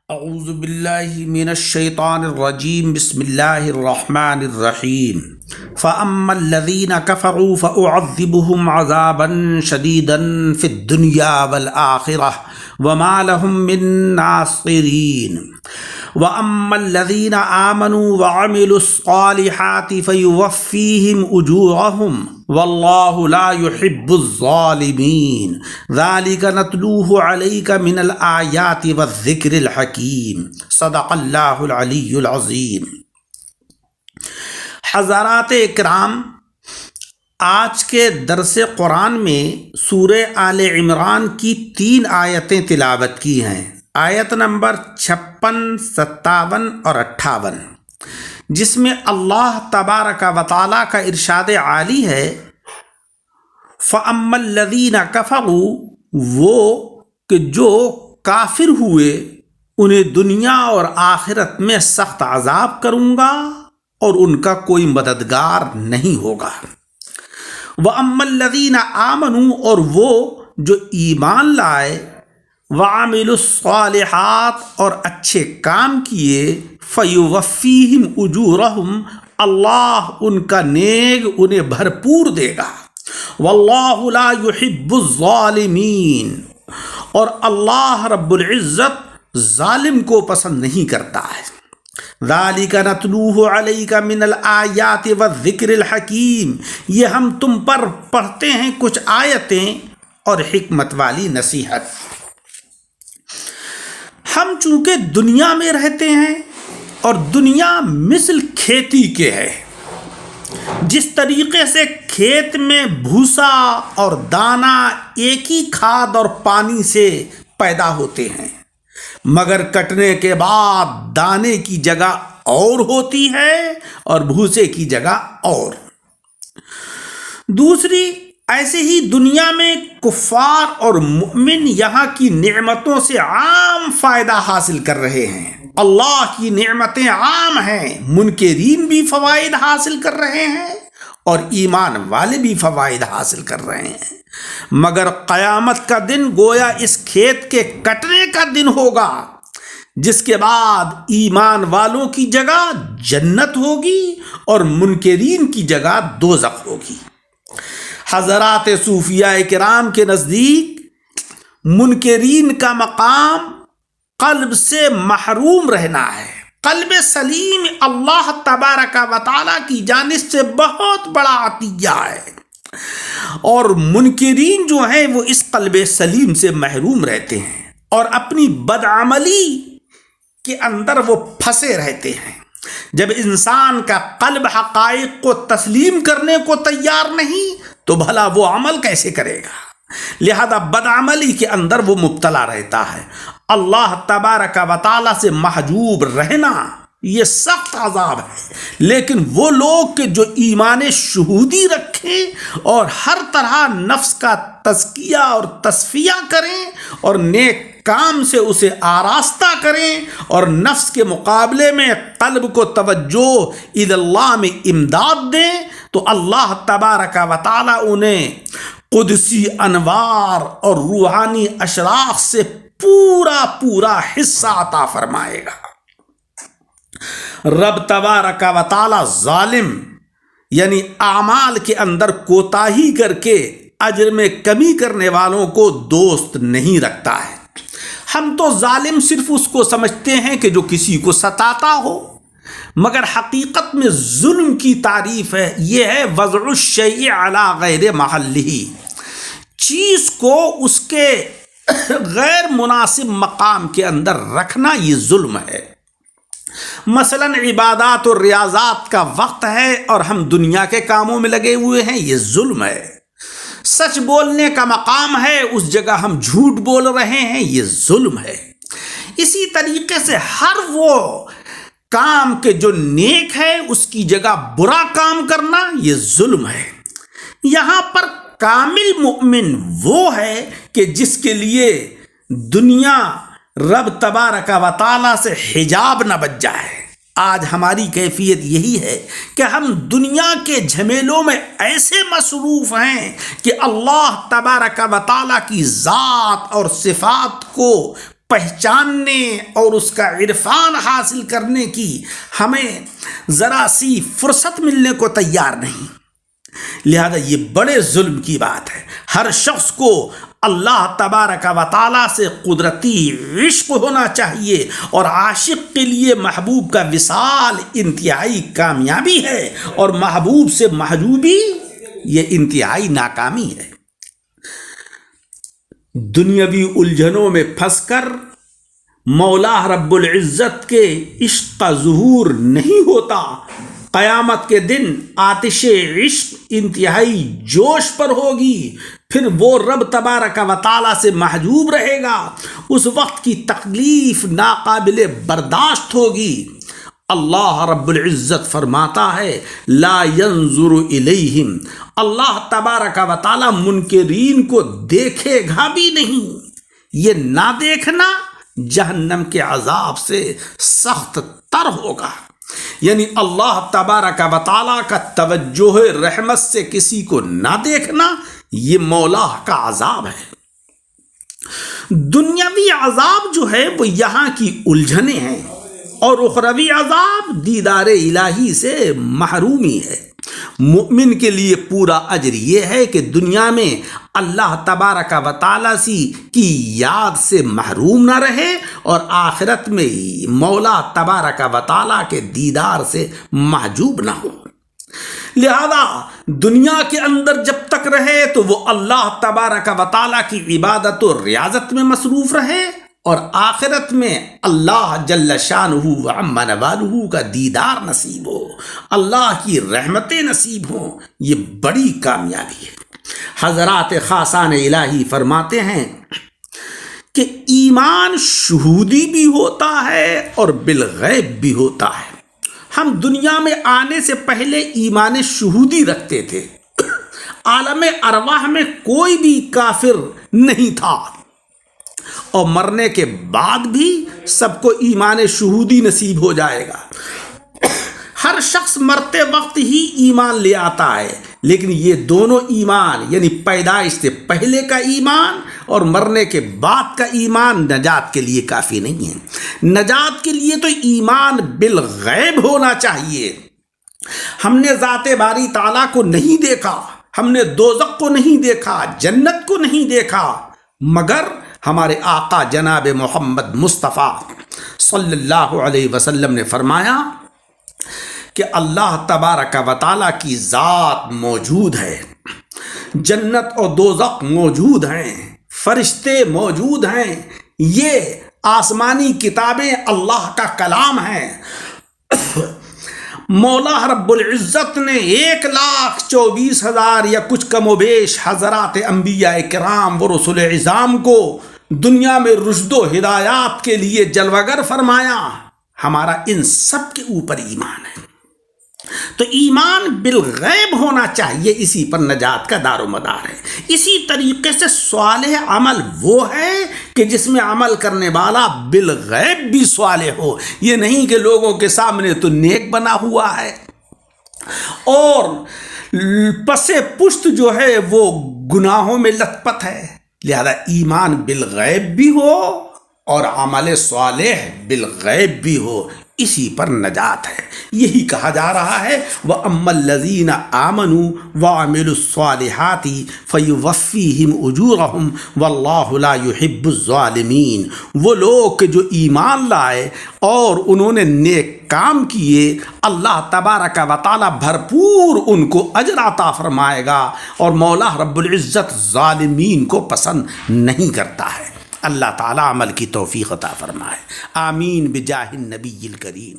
اعوذ باللہ من الشیطان الرجیم بسم اللہ الرحمن الرحیم فاما الذین کفروا فاعذبهم عذابا شدیدا فی الدنیا والآخرہ وما لهم من ناصرین واما الذین آمنوا وعملوا الصالحات فیوفیہم اجورہم واللہ لا يحب الظالمین ذلک نتلوہ علیک من الآیات والذکر الحکیم صدق اللہ العلی العظیم۔ حضرات اکرام، آج کے درس قرآن میں سورہ آل عمران کی 3 آیتیں تلاوت کی ہیں، آیت نمبر 56، 57 اور 58، جس میں اللہ تبارک و تعالیٰ کا ارشاد عالی ہے فَأَمَّا الَّذِينَ كَفَرُوا، وہ کہ جو کافر ہوئے انہیں دنیا اور آخرت میں سخت عذاب کروں گا اور ان کا کوئی مددگار نہیں ہوگا۔ وَأَمَّا الَّذِينَ آمَنُوا، اور وہ جو ایمان لائے، وَعَمِلُوا الصَّالِحَاتِ، اور اچھے کام کیے، فَيُوَفِّيهِمْ أُجُورَهُمْ، اللہ ان کا نیک انہیں بھرپور دے گا۔ وَاللَّهُ لَا يُحِبُّ الظَّالِمِينَ، اور اللہ رب العزت ظالم کو پسند نہیں کرتا ہے۔ ذَلِكَ نَتْلُوهُ عَلَيْكَ مِنَ الْآيَاتِ وَالذِّكْرِ الْحَكِيمِ، یہ ہم تم پر پڑھتے ہیں کچھ آیتیں اور حکمت والی نصیحت۔ ہم چونکہ دنیا میں رہتے ہیں اور دنیا مثل کھیتی کے ہے، جس طریقے سے کھیت میں بھوسا اور دانہ ایک ہی کھاد اور پانی سے پیدا ہوتے ہیں، مگر کٹنے کے بعد دانے کی جگہ اور ہوتی ہے اور بھوسے کی جگہ اور۔ دوسری، ایسے ہی دنیا میں کفار اور مؤمن یہاں کی نعمتوں سے عام فائدہ حاصل کر رہے ہیں، اللہ کی نعمتیں عام ہیں، منکرین بھی فوائد حاصل کر رہے ہیں اور ایمان والے بھی فوائد حاصل کر رہے ہیں، مگر قیامت کا دن گویا اس کھیت کے کٹنے کا دن ہوگا، جس کے بعد ایمان والوں کی جگہ جنت ہوگی اور منکرین کی جگہ دوزخ ہوگی۔ حضرات صوفیاء کرام کے نزدیک منکرین کا مقام قلب سے محروم رہنا ہے۔ قلب سلیم اللہ تبارک و تعالیٰ کی جانب سے بہت بڑا عطیہ ہے، اور منکرین جو ہیں وہ اس قلب سلیم سے محروم رہتے ہیں اور اپنی بدعملی کے اندر وہ پھنسے رہتے ہیں۔ جب انسان کا قلب حقائق کو تسلیم کرنے کو تیار نہیں تو بھلا وہ عمل کیسے کرے گا؟ لہذا بدعملی کے اندر وہ مبتلا رہتا ہے۔ اللہ تبارک و تعالیٰ سے محجوب رہنا یہ سخت عذاب ہے، لیکن وہ لوگ کہ جو ایمان شہودی رکھیں اور ہر طرح نفس کا تزکیہ اور تصفیہ کریں اور نیک کام سے اسے آراستہ کریں اور نفس کے مقابلے میں قلب کو توجہ الی اللہ میں امداد دیں، تو اللہ تبارک و تعالیٰ انہیں قدسی انوار اور روحانی اشراق سے پورا حصہ عطا فرمائے گا۔ رب تبارک و تعالیٰ ظالم یعنی اعمال کے اندر کوتاہی کر کے اجر میں کمی کرنے والوں کو دوست نہیں رکھتا ہے۔ ہم تو ظالم صرف اس کو سمجھتے ہیں کہ جو کسی کو ستاتا ہو، مگر حقیقت میں ظلم کی تعریف ہے، یہ ہے وضع الشیء علی غیر محلہ، چیز کو اس کے غیر مناسب مقام کے اندر رکھنا، یہ ظلم ہے۔ مثلا عبادات اور ریاضات کا وقت ہے اور ہم دنیا کے کاموں میں لگے ہوئے ہیں، یہ ظلم ہے۔ سچ بولنے کا مقام ہے، اس جگہ ہم جھوٹ بول رہے ہیں، یہ ظلم ہے۔ اسی طریقے سے ہر وہ کام کے جو نیک ہے اس کی جگہ برا کام کرنا، یہ ظلم ہے۔ یہاں پر کامل مؤمن وہ ہے کہ جس کے لیے دنیا رب تبارک و تعالیٰ سے حجاب نہ بچ جائے۔ آج ہماری کیفیت یہی ہے کہ ہم دنیا کے جھمیلوں میں ایسے مصروف ہیں کہ اللہ تبارک و تعالیٰ کی ذات اور صفات کو پہچاننے اور اس کا عرفان حاصل کرنے کی ہمیں ذرا سی فرصت ملنے کو تیار نہیں۔ لہذا یہ بڑے ظلم کی بات ہے۔ ہر شخص کو اللہ تبارک و تعالیٰ سے قدرتی عشق ہونا چاہیے، اور عاشق کے لیے محبوب کا وصال انتہائی کامیابی ہے، اور محبوب سے محجوبی یہ انتہائی ناکامی ہے۔ دنیاوی الجھنوں میں پھنس کر مولا رب العزت کے عشق کا ظہور نہیں ہوتا۔ قیامت کے دن آتش عشق انتہائی جوش پر ہوگی، پھر وہ رب تبارک و تعالیٰ سے محجوب رہے گا۔ اس وقت کی تکلیف ناقابل برداشت ہوگی۔ اللہ رب العزت فرماتا ہے لا ينظر الیہم، اللہ تبارک و تعالیٰ منکرین کو دیکھے گا بھی نہیں۔ یہ نہ دیکھنا جہنم کے عذاب سے سخت تر ہوگا۔ یعنی اللہ تبارک و تعالیٰ کا توجہ رحمت سے کسی کو نہ دیکھنا یہ مولا کا عذاب ہے۔ دنیاوی عذاب جو ہے وہ یہاں کی الجھنیں ہیں، اور اخروی عذاب دیدار الہی سے محرومی ہے۔ مومن کے لیے پورا اجر یہ ہے کہ دنیا میں اللہ تبارک و تعالیٰ کی یاد سے محروم نہ رہے، اور آخرت میں مولا تبارک و تعالیٰ کے دیدار سے محجوب نہ ہو۔ لہذا دنیا کے اندر جب تک رہے تو وہ اللہ تبارک و تعالیٰ کی عبادت و ریاضت میں مصروف رہے، اور آخرت میں اللہ جل شانہ و عم نوالہ کا دیدار نصیب ہو، اللہ کی رحمتیں نصیب ہوں۔ یہ بڑی کامیابی ہے۔ حضرات خاصان الہی فرماتے ہیں کہ ایمان شہودی بھی ہوتا ہے اور بالغیب بھی ہوتا ہے۔ ہم دنیا میں آنے سے پہلے ایمان شہودی رکھتے تھے۔ عالم ارواح میں کوئی بھی کافر نہیں تھا، اور مرنے کے بعد بھی سب کو ایمان شہودی نصیب ہو جائے گا۔ ہر شخص مرتے وقت ہی ایمان لے آتا ہے، لیکن یہ دونوں ایمان یعنی پیدائش سے پہلے کا ایمان اور مرنے کے بعد کا ایمان نجات کے لیے کافی نہیں ہے۔ نجات کے لیے تو ایمان بالغیب ہونا چاہیے۔ ہم نے ذات باری تعالیٰ کو نہیں دیکھا، ہم نے دوزخ کو نہیں دیکھا، جنت کو نہیں دیکھا، مگر ہمارے آقا جناب محمد مصطفیٰ صلی اللہ علیہ وسلم نے فرمایا کہ اللہ تبارک و تعالیٰ کی ذات موجود ہے، جنت اور دوزخ موجود ہیں، فرشتے موجود ہیں، یہ آسمانی کتابیں اللہ کا کلام ہیں۔ مولا رب العزت نے 1,24,000 یا کچھ کم و بیش حضرات انبیاء کرام و رسول اعظام کو دنیا میں رشد و ہدایات کے لیے جلوگر فرمایا۔ ہمارا ان سب کے اوپر ایمان ہے، تو ایمان بالغیب ہونا چاہیے، اسی پر نجات کا دار و مدار ہے۔ اسی طریقے سے صالح عمل وہ ہے کہ جس میں عمل کرنے والا بالغیب بھی صالح ہو، یہ نہیں کہ لوگوں کے سامنے تو نیک بنا ہوا ہے اور پس پشت جو ہے وہ گناہوں میں لت پت ہے۔ لہذا ایمان بالغیب بھی ہو اور عمل صالح بالغیب بھی ہو، اسی پر نجات ہے۔ یہی کہا جا رہا ہے وَأَمَّا الَّذِينَ آمَنُوا وَعَمِلُوا الصَّالِحَاتِ فَيُوَفِّيهِمْ أُجُورَهُمْ وَاللَّهُ لَا يُحِبُّ الظَّالِمِينَ، وہ لوگ کہ جو ایمان لائے اور انہوں نے نیک کام کیے، اللہ تبارک و تعالیٰ بھرپور ان کو اجر عطا فرمائے گا، اور مولا رب العزت ظالمین کو پسند نہیں کرتا ہے۔ اللہ تعالیٰ عمل کی توفیق عطا فرمائے، آمین بجاہ النبی الکریم۔